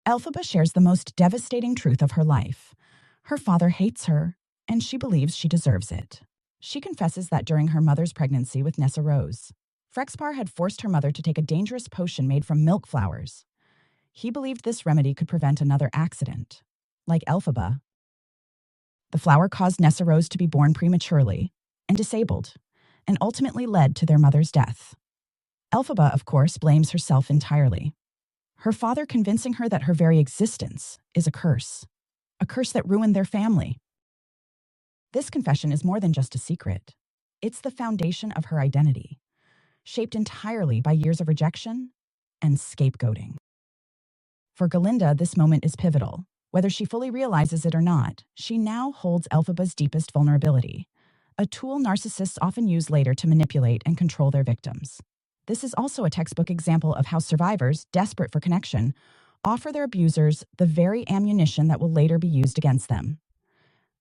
Elphaba shares the most devastating truth of her life. Her father hates her, and she believes she deserves it. She confesses that during her mother's pregnancy with Nessa Rose, Frexpar had forced her mother to take a dangerous potion made from milk flowers. He believed this remedy could prevent another accident. Like Elphaba, the flower caused Nessa Rose to be born prematurely and disabled, and ultimately led to their mother's death. Elphaba, of course, blames herself entirely. Her father convincing her that her very existence is a curse that ruined their family. This confession is more than just a secret. It's the foundation of her identity, shaped entirely by years of rejection and scapegoating. For Galinda, this moment is pivotal. Whether she fully realizes it or not, she now holds Elphaba's deepest vulnerability, a tool narcissists often use later to manipulate and control their victims. This is also a textbook example of how survivors, desperate for connection, offer their abusers the very ammunition that will later be used against them.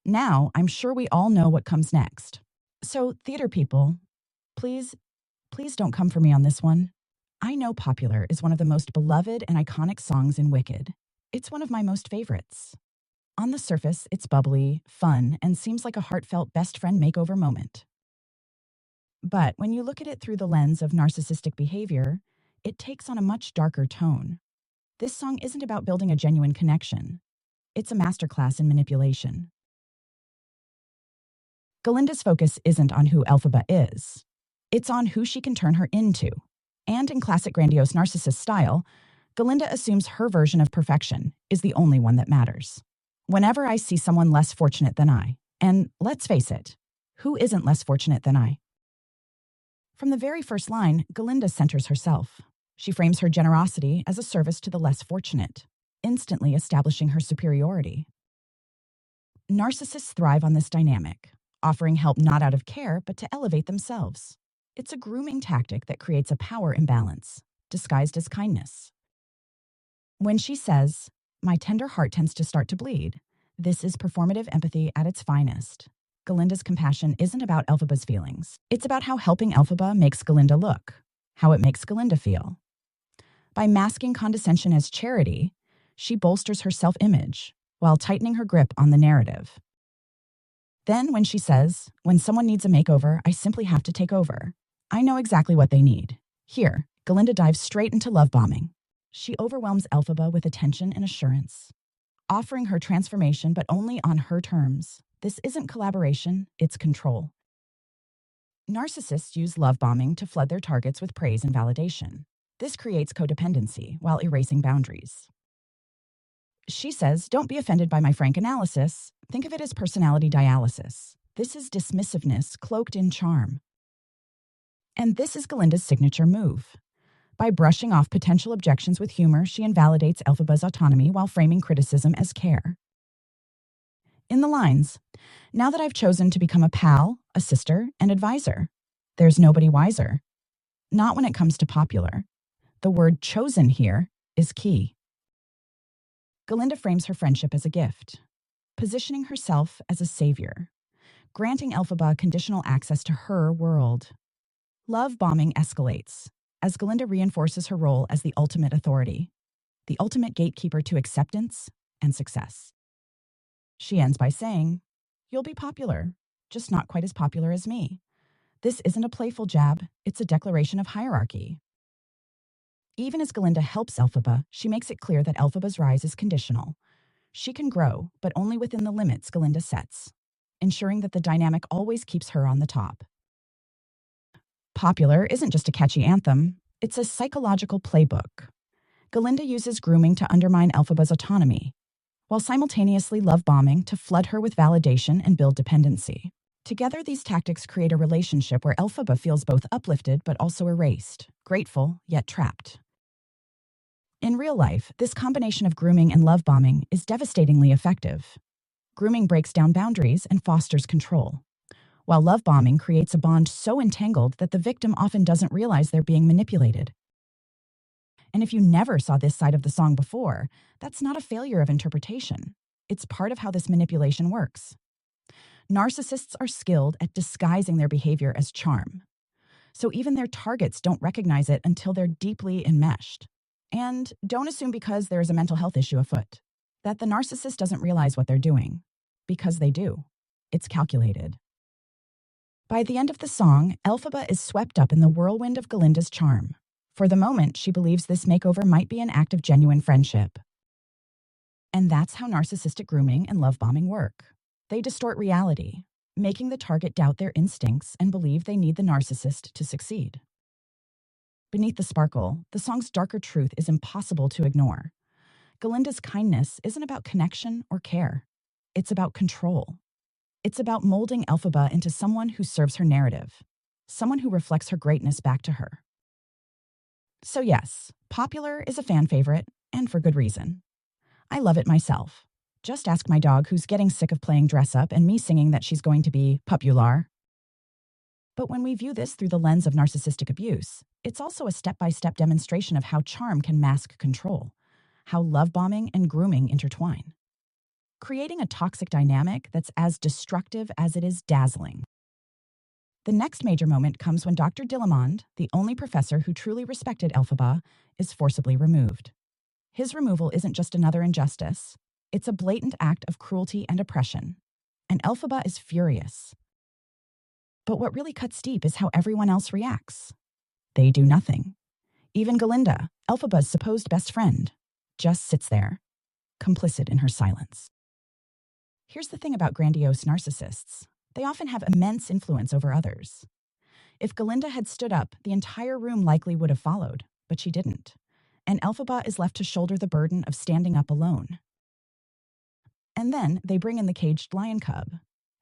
Now, I'm sure we all know what comes next. So, theater people, please don't come for me on this one. I know Popular is one of the most beloved and iconic songs in Wicked. It's one of my most favorites. On the surface, it's bubbly, fun, and seems like a heartfelt best friend makeover moment. But when you look at it through the lens of narcissistic behavior, it takes on a much darker tone. This song isn't about building a genuine connection. It's a masterclass in manipulation. Galinda's focus isn't on who Elphaba is. It's on who she can turn her into. And in classic grandiose narcissist style, Galinda assumes her version of perfection is the only one that matters. Whenever I see someone less fortunate than I, and let's face it, who isn't less fortunate than I? From the very first line, Galinda centers herself. She frames her generosity as a service to the less fortunate, instantly establishing her superiority. Narcissists thrive on this dynamic, offering help not out of care, but to elevate themselves. It's a grooming tactic that creates a power imbalance, disguised as kindness. When she says, "My tender heart tends to start to bleed," this is performative empathy at its finest. Galinda's compassion isn't about Elphaba's feelings. It's about how helping Elphaba makes Galinda look, how it makes Galinda feel. By masking condescension as charity, she bolsters her self-image while tightening her grip on the narrative. Then when she says, "When someone needs a makeover, I simply have to take over. I know exactly what they need." Here, Galinda dives straight into love bombing. She overwhelms Elphaba with attention and assurance, offering her transformation but only on her terms. This isn't collaboration, it's control. Narcissists use love bombing to flood their targets with praise and validation. This creates codependency while erasing boundaries. She says, "Don't be offended by my frank analysis. Think of it as personality dialysis. This is dismissiveness cloaked in charm." And this is Galinda's signature move. By brushing off potential objections with humor, she invalidates Elphaba's autonomy while framing criticism as care. In the lines, "Now that I've chosen to become a pal, a sister, and advisor, there's nobody wiser." Not when it comes to Popular. The word chosen here is key. Galinda frames her friendship as a gift, positioning herself as a savior, granting Elphaba conditional access to her world. Love bombing escalates as Galinda reinforces her role as the ultimate authority, the ultimate gatekeeper to acceptance and success. She ends by saying, "You'll be popular, just not quite as popular as me." This isn't a playful jab, it's a declaration of hierarchy. Even as Galinda helps Elphaba, she makes it clear that Elphaba's rise is conditional. She can grow, but only within the limits Galinda sets, ensuring that the dynamic always keeps her on the top. Popular isn't just a catchy anthem, it's a psychological playbook. Galinda uses grooming to undermine Elphaba's autonomy, while simultaneously love bombing to flood her with validation and build dependency. Together, these tactics create a relationship where Elphaba feels both uplifted but also erased, grateful yet trapped. In real life, this combination of grooming and love bombing is devastatingly effective. Grooming breaks down boundaries and fosters control, while love bombing creates a bond so entangled that the victim often doesn't realize they're being manipulated. And if you never saw this side of the song before, that's not a failure of interpretation. It's part of how this manipulation works. Narcissists are skilled at disguising their behavior as charm, so even their targets don't recognize it until they're deeply enmeshed. And don't assume because there is a mental health issue afoot that the narcissist doesn't realize what they're doing, because they do. It's calculated. By the end of the song, Elphaba is swept up in the whirlwind of Galinda's charm. For the moment, she believes this makeover might be an act of genuine friendship. And that's how narcissistic grooming and love bombing work. They distort reality, making the target doubt their instincts and believe they need the narcissist to succeed. Beneath the sparkle, the song's darker truth is impossible to ignore. Galinda's kindness isn't about connection or care. It's about control. It's about molding Elphaba into someone who serves her narrative, someone who reflects her greatness back to her. So yes, Popular is a fan favorite, and for good reason. I love it myself. Just ask my dog, who's getting sick of playing dress up and me singing that she's going to be popular. But when we view this through the lens of narcissistic abuse, it's also a step-by-step demonstration of how charm can mask control, how love bombing and grooming intertwine, creating a toxic dynamic that's as destructive as it is dazzling. The next major moment comes when Dr. Dillamond, the only professor who truly respected Elphaba, is forcibly removed. His removal isn't just another injustice, it's a blatant act of cruelty and oppression, and Elphaba is furious. But what really cuts deep is how everyone else reacts. They do nothing. Even Galinda, Elphaba's supposed best friend, just sits there, complicit in her silence. Here's the thing about grandiose narcissists. They often have immense influence over others. If Galinda had stood up, the entire room likely would have followed, but she didn't. And Elphaba is left to shoulder the burden of standing up alone. And then they bring in the caged lion cub.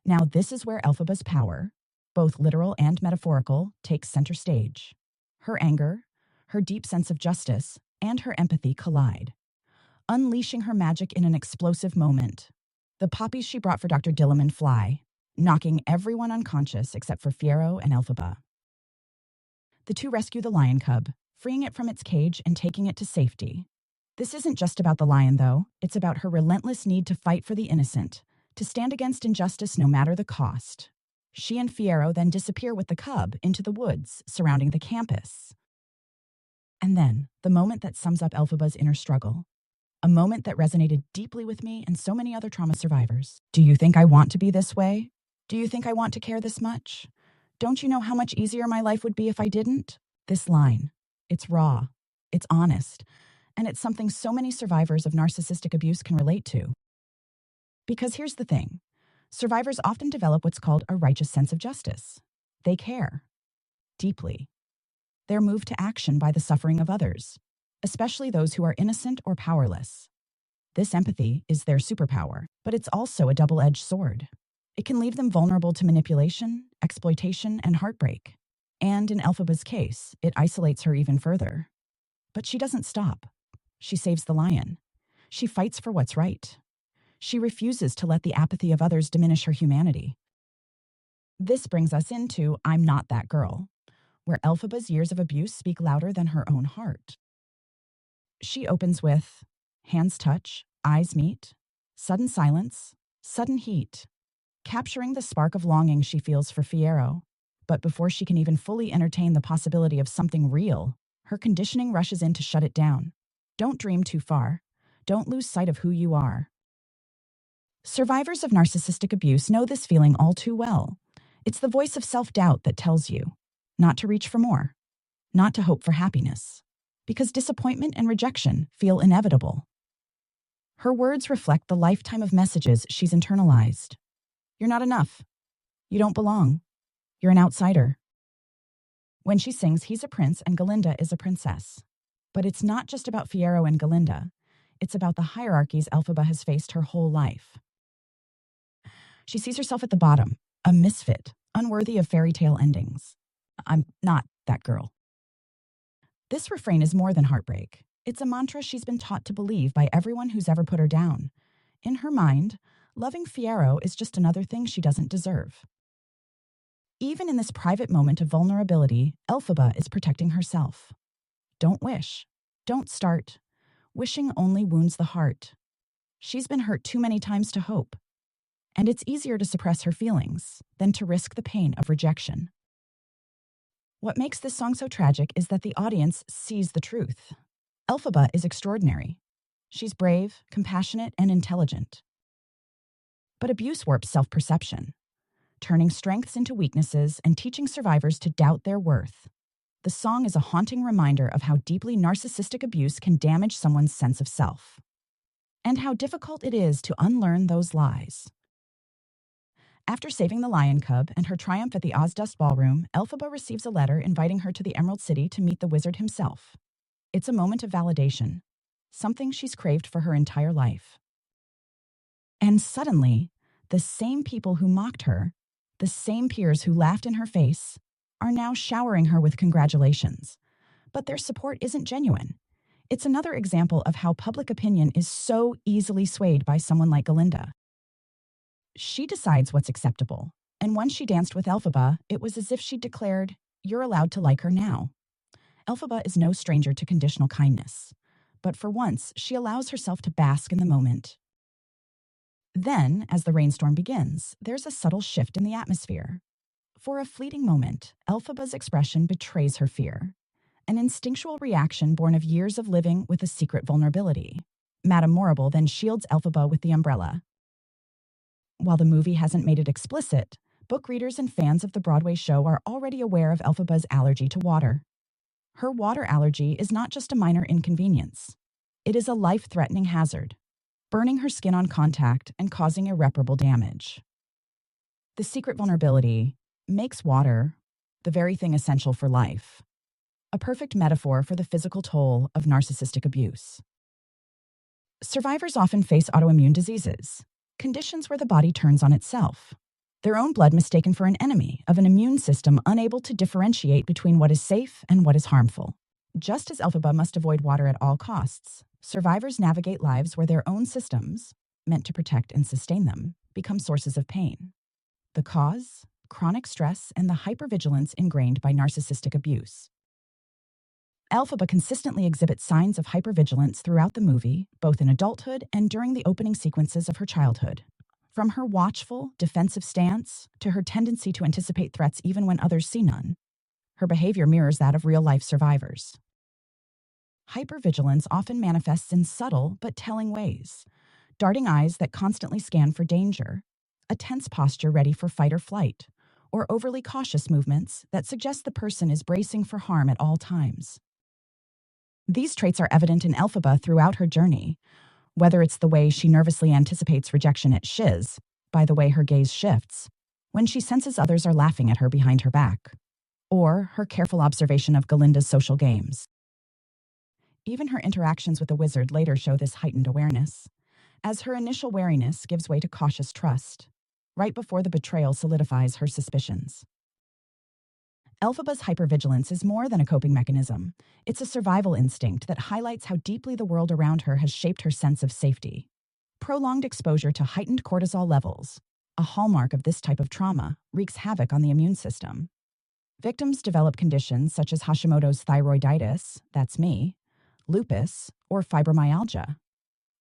Now this is where Elphaba's power, both literal and metaphorical, takes center stage. Her anger, her deep sense of justice, and her empathy collide, unleashing her magic in an explosive moment. The poppies she brought for Dr. Dillamond fly, knocking everyone unconscious except for Fiyero and Elphaba. The two rescue the lion cub, freeing it from its cage and taking it to safety. This isn't just about the lion, though. It's about her relentless need to fight for the innocent, to stand against injustice no matter the cost. She and Fiyero then disappear with the cub into the woods surrounding the campus. And then, the moment that sums up Elphaba's inner struggle. A moment that resonated deeply with me and so many other trauma survivors. Do you think I want to be this way? Do you think I want to care this much? Don't you know how much easier my life would be if I didn't? This line. It's raw. It's honest. And it's something so many survivors of narcissistic abuse can relate to. Because here's the thing. Survivors often develop what's called a righteous sense of justice. They care. Deeply. They're moved to action by the suffering of others, especially those who are innocent or powerless. This empathy is their superpower, but it's also a double-edged sword. It can leave them vulnerable to manipulation, exploitation, and heartbreak. And in Elphaba's case, it isolates her even further. But she doesn't stop. She saves the lion. She fights for what's right. She refuses to let the apathy of others diminish her humanity. This brings us into I'm Not That Girl, where Elphaba's years of abuse speak louder than her own heart. She opens with, hands touch, eyes meet, sudden silence, sudden heat, capturing the spark of longing she feels for Fiyero. But before she can even fully entertain the possibility of something real, her conditioning rushes in to shut it down. Don't dream too far. Don't lose sight of who you are. Survivors of narcissistic abuse know this feeling all too well. It's the voice of self-doubt that tells you not to reach for more, not to hope for happiness, because disappointment and rejection feel inevitable. Her words reflect the lifetime of messages she's internalized. You're not enough. You don't belong. You're an outsider. When she sings He's a Prince and Galinda is a Princess. But it's not just about Fiyero and Galinda. It's about the hierarchies Elphaba has faced her whole life. She sees herself at the bottom, a misfit, unworthy of fairy tale endings. I'm not that girl. This refrain is more than heartbreak. It's a mantra she's been taught to believe by everyone who's ever put her down. In her mind, loving Fiyero is just another thing she doesn't deserve. Even in this private moment of vulnerability, Elphaba is protecting herself. Don't wish. Don't start. Wishing only wounds the heart. She's been hurt too many times to hope. And it's easier to suppress her feelings than to risk the pain of rejection. What makes this song so tragic is that the audience sees the truth. Elphaba is extraordinary. She's brave, compassionate, and intelligent. But abuse warps self-perception, turning strengths into weaknesses and teaching survivors to doubt their worth. The song is a haunting reminder of how deeply narcissistic abuse can damage someone's sense of self, and how difficult it is to unlearn those lies. After saving the lion cub and her triumph at the Ozdust Ballroom, Elphaba receives a letter inviting her to the Emerald City to meet the wizard himself. It's a moment of validation, something she's craved for her entire life. And suddenly, the same people who mocked her, the same peers who laughed in her face, are now showering her with congratulations. But their support isn't genuine. It's another example of how public opinion is so easily swayed by someone like Galinda. She decides what's acceptable, and when she danced with Elphaba, it was as if she declared, "You're allowed to like her now." Elphaba is no stranger to conditional kindness, but for once, she allows herself to bask in the moment. Then, as the rainstorm begins, there's a subtle shift in the atmosphere. For a fleeting moment, Elphaba's expression betrays her fear, an instinctual reaction born of years of living with a secret vulnerability. Madame Morrible then shields Elphaba with the umbrella. While the movie hasn't made it explicit, book readers and fans of the Broadway show are already aware of Elphaba's allergy to water. Her water allergy is not just a minor inconvenience. It is a life-threatening hazard, burning her skin on contact and causing irreparable damage. The secret vulnerability makes water the very thing essential for life, a perfect metaphor for the physical toll of narcissistic abuse. Survivors often face autoimmune diseases, conditions where the body turns on itself, their own blood mistaken for an enemy of an immune system unable to differentiate between what is safe and what is harmful. Just as Elphaba must avoid water at all costs, survivors navigate lives where their own systems, meant to protect and sustain them, become sources of pain. The cause? Chronic stress and the hypervigilance ingrained by narcissistic abuse. Elphaba consistently exhibits signs of hypervigilance throughout the movie, both in adulthood and during the opening sequences of her childhood. From her watchful, defensive stance to her tendency to anticipate threats even when others see none, her behavior mirrors that of real-life survivors. Hypervigilance often manifests in subtle but telling ways: darting eyes that constantly scan for danger, a tense posture ready for fight or flight, or overly cautious movements that suggest the person is bracing for harm at all times. These traits are evident in Elphaba throughout her journey, whether it's the way she nervously anticipates rejection at shiz, by the way her gaze shifts, when she senses others are laughing at her behind her back, or her careful observation of Galinda's social games. Even her interactions with the wizard later show this heightened awareness, as her initial wariness gives way to cautious trust, right before the betrayal solidifies her suspicions. Elphaba's hypervigilance is more than a coping mechanism. It's a survival instinct that highlights how deeply the world around her has shaped her sense of safety. Prolonged exposure to heightened cortisol levels, a hallmark of this type of trauma, wreaks havoc on the immune system. Victims develop conditions such as Hashimoto's thyroiditis, that's me, lupus, or fibromyalgia.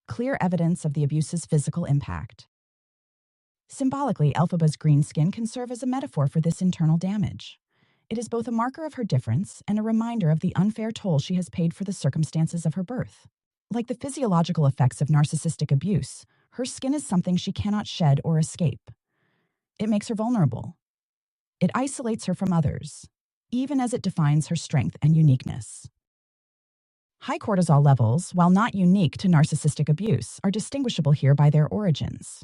Clear evidence of the abuse's physical impact. Symbolically, Elphaba's green skin can serve as a metaphor for this internal damage. It is both a marker of her difference and a reminder of the unfair toll she has paid for the circumstances of her birth. Like the physiological effects of narcissistic abuse, her skin is something she cannot shed or escape. It makes her vulnerable. It isolates her from others, even as it defines her strength and uniqueness. High cortisol levels, while not unique to narcissistic abuse, are distinguishable here by their origins.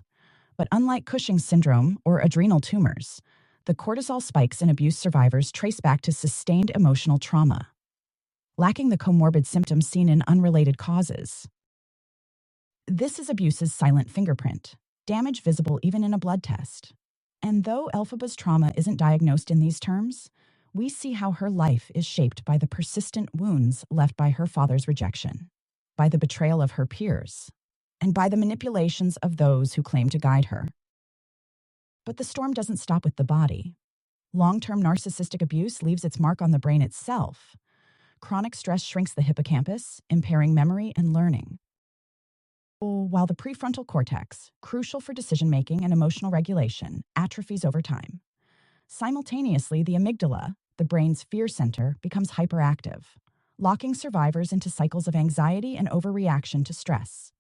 But unlike Cushing's syndrome or adrenal tumors, the cortisol spikes in abuse survivors trace back to sustained emotional trauma, lacking the comorbid symptoms seen in unrelated causes. This is abuse's silent fingerprint, damage visible even in a blood test. And though Elphaba's trauma isn't diagnosed in these terms, we see how her life is shaped by the persistent wounds left by her father's rejection, by the betrayal of her peers, and by the manipulations of those who claim to guide her. But the storm doesn't stop with the body. Long-term narcissistic abuse leaves its mark on the brain itself. Chronic stress shrinks the hippocampus, impairing memory and learning. While the prefrontal cortex, crucial for decision-making and emotional regulation, atrophies over time. Simultaneously, the amygdala, the brain's fear center, becomes hyperactive, locking survivors into cycles of anxiety and overreaction to stress.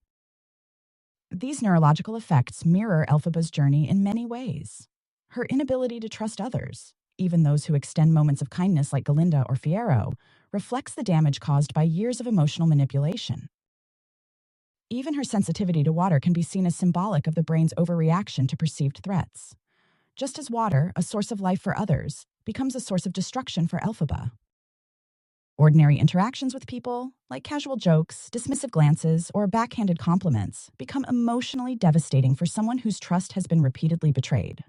These neurological effects mirror Elphaba's journey in many ways. Her inability to trust others, even those who extend moments of kindness like Glinda or Fiyero, reflects the damage caused by years of emotional manipulation. Even her sensitivity to water can be seen as symbolic of the brain's overreaction to perceived threats. Just as water, a source of life for others, becomes a source of destruction for Elphaba. Ordinary interactions with people, like casual jokes, dismissive glances, or backhanded compliments, become emotionally devastating for someone whose trust has been repeatedly betrayed.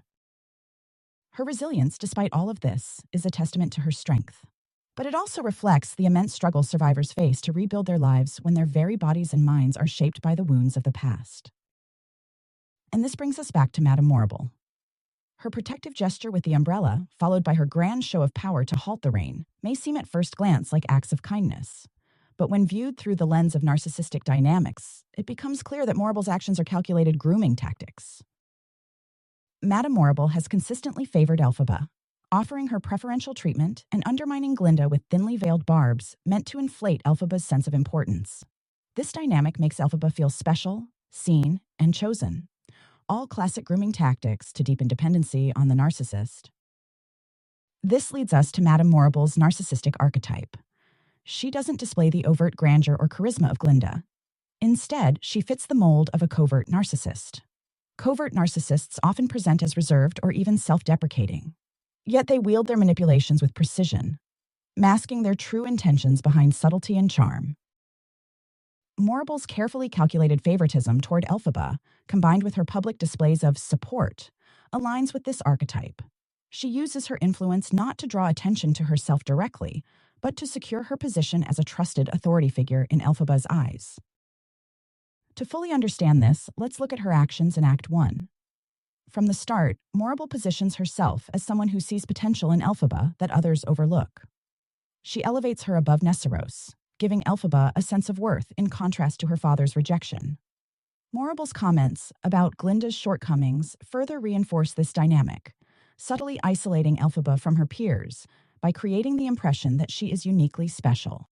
Her resilience, despite all of this, is a testament to her strength. But it also reflects the immense struggle survivors face to rebuild their lives when their very bodies and minds are shaped by the wounds of the past. And this brings us back to Madame Morrible. Her protective gesture with the umbrella, followed by her grand show of power to halt the rain, may seem at first glance like acts of kindness. But when viewed through the lens of narcissistic dynamics, it becomes clear that Morrible's actions are calculated grooming tactics. Madame Morrible has consistently favored Elphaba, offering her preferential treatment and undermining Glinda with thinly veiled barbs meant to inflate Elphaba's sense of importance. This dynamic makes Elphaba feel special, seen, and chosen. All classic grooming tactics to deepen dependency on the narcissist. This leads us to Madame Morrible's narcissistic archetype. She doesn't display the overt grandeur or charisma of Glinda. Instead, she fits the mold of a covert narcissist. Covert narcissists often present as reserved or even self-deprecating. Yet they wield their manipulations with precision, masking their true intentions behind subtlety and charm. Morrible's carefully calculated favoritism toward Elphaba, combined with her public displays of support, aligns with this archetype. She uses her influence not to draw attention to herself directly, but to secure her position as a trusted authority figure in Elphaba's eyes. To fully understand this, let's look at her actions in Act 1. From the start, Morrible positions herself as someone who sees potential in Elphaba that others overlook. She elevates her above Nessarose, giving Elphaba a sense of worth in contrast to her father's rejection. Morrible's comments about Glinda's shortcomings further reinforce this dynamic, subtly isolating Elphaba from her peers by creating the impression that she is uniquely special.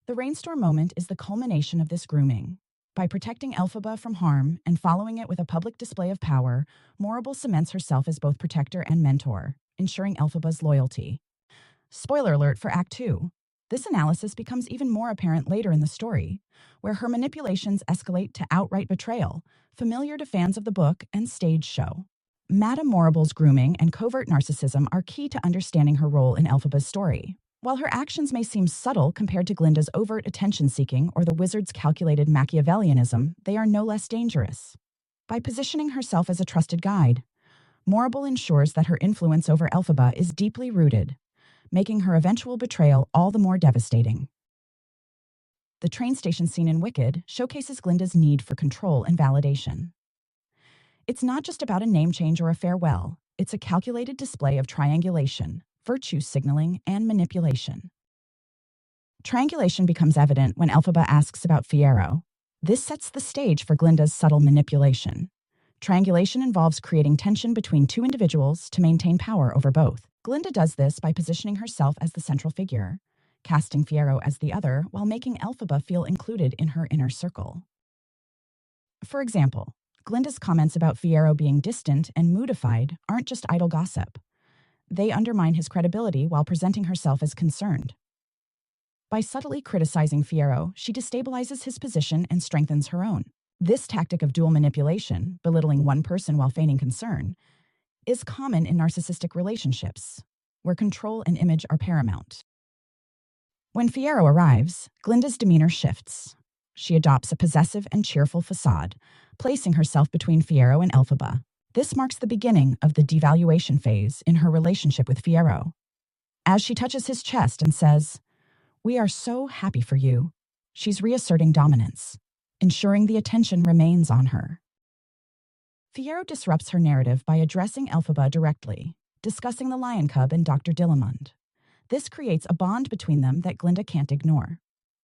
The rainstorm moment is the culmination of this grooming. By protecting Elphaba from harm and following it with a public display of power, Morrible cements herself as both protector and mentor, ensuring Elphaba's loyalty. Spoiler alert for Act 2. This analysis becomes even more apparent later in the story, where her manipulations escalate to outright betrayal, familiar to fans of the book and stage show. Madame Morrible's grooming and covert narcissism are key to understanding her role in Elphaba's story. While her actions may seem subtle compared to Glinda's overt attention-seeking or the wizard's calculated Machiavellianism, they are no less dangerous. By positioning herself as a trusted guide, Morrible ensures that her influence over Elphaba is deeply rooted, making her eventual betrayal all the more devastating. The train station scene in Wicked showcases Glinda's need for control and validation. It's not just about a name change or a farewell, it's a calculated display of triangulation, virtue signaling, and manipulation. Triangulation becomes evident when Elphaba asks about Fiyero. This sets the stage for Glinda's subtle manipulation. Triangulation involves creating tension between two individuals to maintain power over both. Glinda does this by positioning herself as the central figure, casting Fiyero as the other while making Elphaba feel included in her inner circle. For example, Glinda's comments about Fiyero being distant and moodified aren't just idle gossip. They undermine his credibility while presenting herself as concerned. By subtly criticizing Fiyero, she destabilizes his position and strengthens her own. This tactic of dual manipulation, belittling one person while feigning concern, is common in narcissistic relationships, where control and image are paramount. When Fiyero arrives, Glinda's demeanor shifts. She adopts a possessive and cheerful facade, placing herself between Fiyero and Elphaba. This marks the beginning of the devaluation phase in her relationship with Fiyero. As she touches his chest and says, "We are so happy for you," she's reasserting dominance, ensuring the attention remains on her. Fiyero disrupts her narrative by addressing Elphaba directly, discussing the lion cub and Dr. Dillamond. This creates a bond between them that Glinda can't ignore.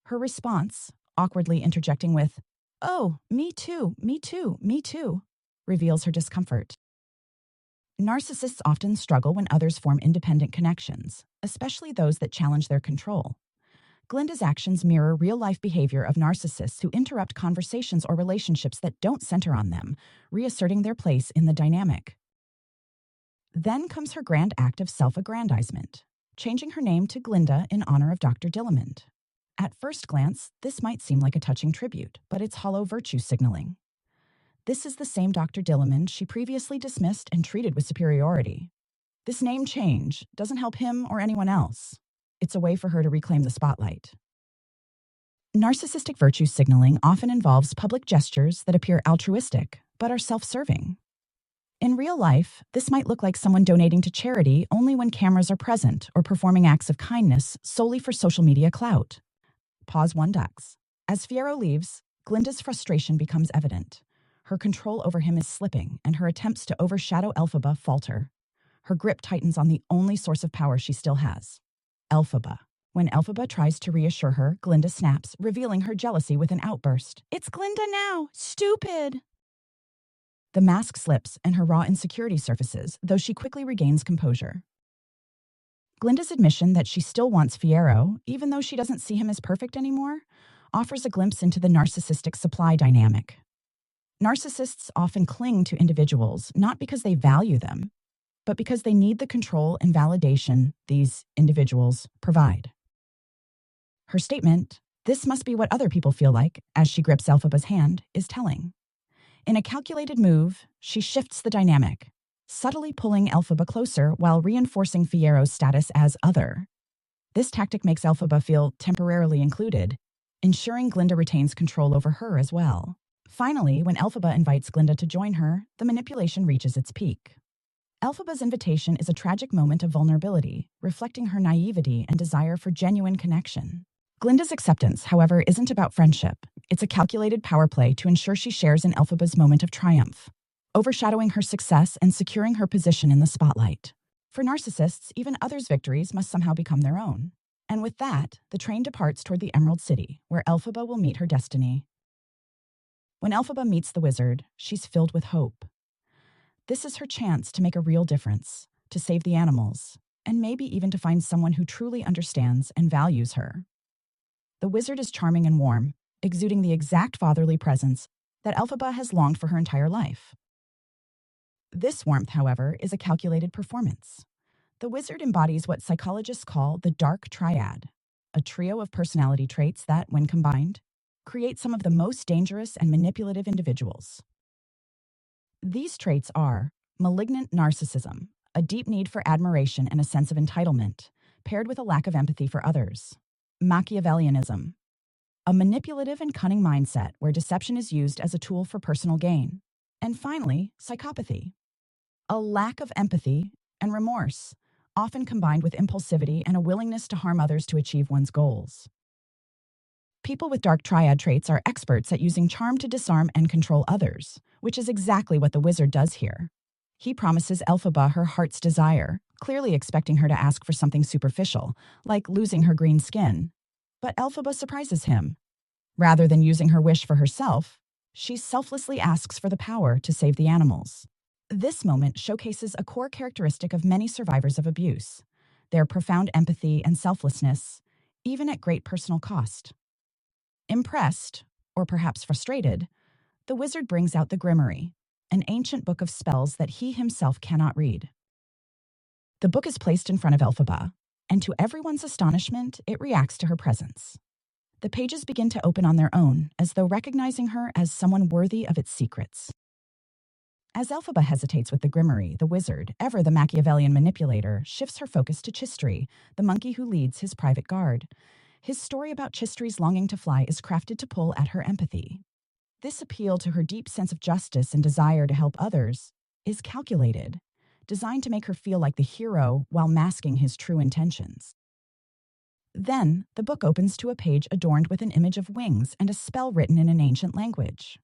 Her response, awkwardly interjecting with, "Oh, me too, me too, me too," reveals her discomfort. Narcissists often struggle when others form independent connections, especially those that challenge their control. Glinda's actions mirror real-life behavior of narcissists who interrupt conversations or relationships that don't center on them, reasserting their place in the dynamic. Then comes her grand act of self-aggrandizement, changing her name to Glinda in honor of Dr. Dillamond. At first glance, this might seem like a touching tribute, but it's hollow virtue signaling. This is the same Dr. Dillamond she previously dismissed and treated with superiority. This name change doesn't help him or anyone else. It's a way for her to reclaim the spotlight. Narcissistic virtue signaling often involves public gestures that appear altruistic, but are self-serving. In real life, this might look like someone donating to charity only when cameras are present or performing acts of kindness solely for social media clout. Pause 1 ducks. As Fiyero leaves, Glinda's frustration becomes evident. Her control over him is slipping, and her attempts to overshadow Elphaba falter. Her grip tightens on the only source of power she still has, Elphaba. When Elphaba tries to reassure her, Glinda snaps, revealing her jealousy with an outburst. "It's Glinda now! Stupid!" The mask slips and her raw insecurity surfaces, though she quickly regains composure. Glinda's admission that she still wants Fiyero, even though she doesn't see him as perfect anymore, offers a glimpse into the narcissistic supply dynamic. Narcissists often cling to individuals not because they value them, but because they need the control and validation these individuals provide. Her statement, "This must be what other people feel like," as she grips Elphaba's hand, is telling. In a calculated move, she shifts the dynamic, subtly pulling Elphaba closer while reinforcing Fiyero's status as other. This tactic makes Elphaba feel temporarily included, ensuring Glinda retains control over her as well. Finally, when Elphaba invites Glinda to join her, the manipulation reaches its peak. Elphaba's invitation is a tragic moment of vulnerability, reflecting her naivety and desire for genuine connection. Glinda's acceptance, however, isn't about friendship. It's a calculated power play to ensure she shares in Elphaba's moment of triumph, overshadowing her success and securing her position in the spotlight. For narcissists, even others' victories must somehow become their own. And with that, the train departs toward the Emerald City, where Elphaba will meet her destiny. When Elphaba meets the wizard, she's filled with hope. This is her chance to make a real difference, to save the animals, and maybe even to find someone who truly understands and values her. The wizard is charming and warm, exuding the exact fatherly presence that Elphaba has longed for her entire life. This warmth, however, is a calculated performance. The wizard embodies what psychologists call the dark triad, a trio of personality traits that, when combined, create some of the most dangerous and manipulative individuals. These traits are malignant narcissism, a deep need for admiration and a sense of entitlement, paired with a lack of empathy for others. Machiavellianism, a manipulative and cunning mindset where deception is used as a tool for personal gain. And finally, psychopathy, a lack of empathy and remorse, often combined with impulsivity and a willingness to harm others to achieve one's goals. People with dark triad traits are experts at using charm to disarm and control others, which is exactly what the wizard does here. He promises Elphaba her heart's desire, clearly expecting her to ask for something superficial, like losing her green skin. But Elphaba surprises him. Rather than using her wish for herself, she selflessly asks for the power to save the animals. This moment showcases a core characteristic of many survivors of abuse, their profound empathy and selflessness, even at great personal cost. Impressed, or perhaps frustrated, the wizard brings out the Grimoire, an ancient book of spells that he himself cannot read. The book is placed in front of Elphaba, and to everyone's astonishment, it reacts to her presence. The pages begin to open on their own, as though recognizing her as someone worthy of its secrets. As Elphaba hesitates with the Grimoire, the wizard, ever the Machiavellian manipulator, shifts her focus to Chistry, the monkey who leads his private guard. His story about Chistry's longing to fly is crafted to pull at her empathy. This appeal to her deep sense of justice and desire to help others is calculated, designed to make her feel like the hero while masking his true intentions. Then, the book opens to a page adorned with an image of wings and a spell written in an ancient language.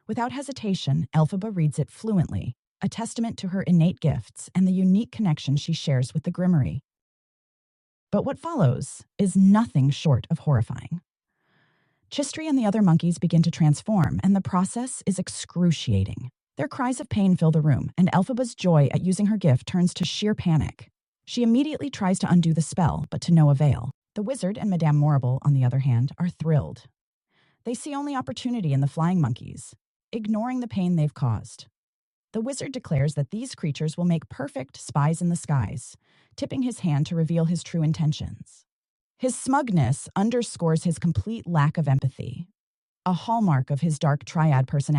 Without hesitation, Elphaba reads it fluently, a testament to her innate gifts and the unique connection she shares with the Grimoire. But what follows is nothing short of horrifying. Chistry and the other monkeys begin to transform, and the process is excruciating. Their cries of pain fill the room, and Elphaba's joy at using her gift turns to sheer panic. She immediately tries to undo the spell, but to no avail. The wizard and Madame Morrible, on the other hand, are thrilled. They see only opportunity in the flying monkeys, ignoring the pain they've caused. The wizard declares that these creatures will make perfect spies in the skies, tipping his hand to reveal his true intentions. His smugness underscores his complete lack of empathy, a hallmark of his dark triad personality.